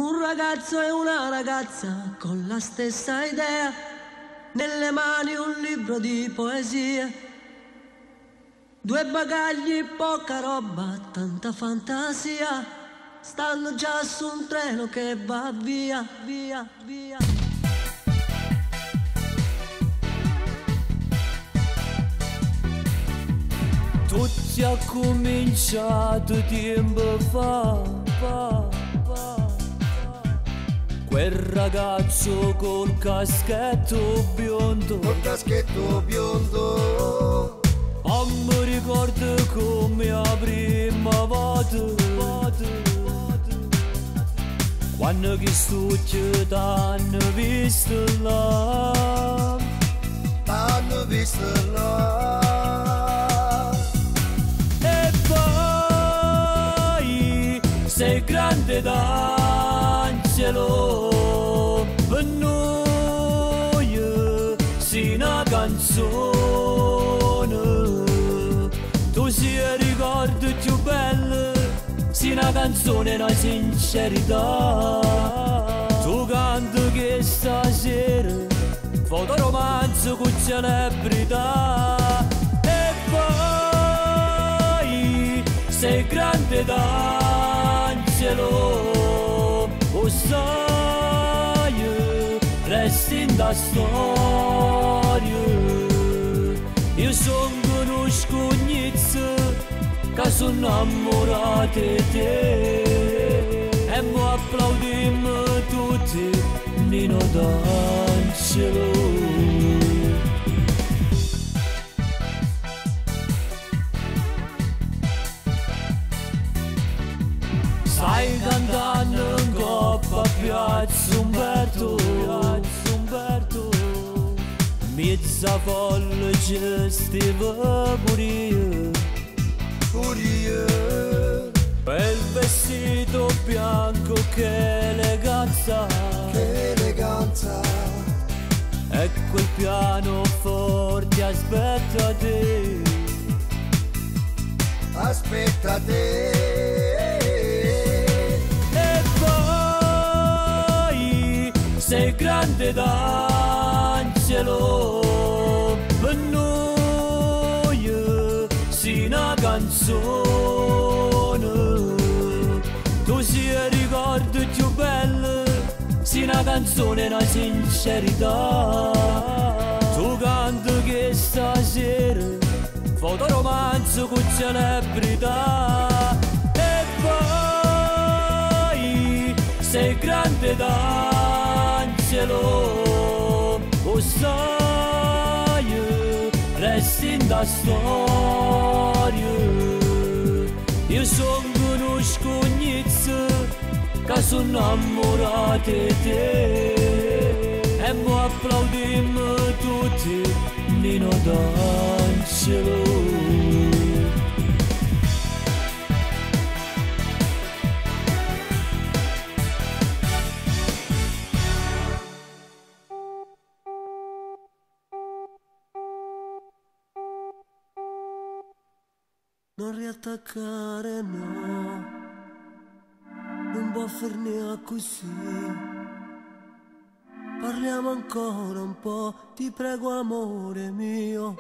Un ragazzo e una ragazza con la stessa idea, nelle mani un libro di poesie. Due bagagli, poca roba, tanta fantasia, stanno già su un treno che va via, via, via. Tutti ha cominciato tempo fa. Quel ragazzo col caschetto biondo, ma mi ricordo come la prima volta, quando che stucci t'hanno visto là, e poi sei grande d'angelo, per noi sei una canzone, tu sei ricordi più bello, sei una canzone, una sincerità. Tu canti che stasera fotoromanzo con celebrità, e poi sei grande d'angelo, o sai, resti in da storia. Io son conoscugnizo che sono innamorato di te, e mo applaudiamo tutti Nino D'Angelo. Stai cantando in coppa a Piazza Umberto, mezza folla ci stava pure io. Quel vestito bianco, che eleganza, e quel pianoforte aspetta te, e poi sei grande d'angelo, per noi sei una canzone, tu sei ricordi più bello, sei una canzone, una sincerità. Tu canti che stasera fotoromanzo con celebrità, e poi sei grande d'angelo, o sai, resti in da storia. Io son conoscugnizo che sono innamorato di te, e mo applaudiamo tutti Nino D'Angelo. Non riattaccare, no, non può finire così. Parliamo ancora un po', ti prego amore mio.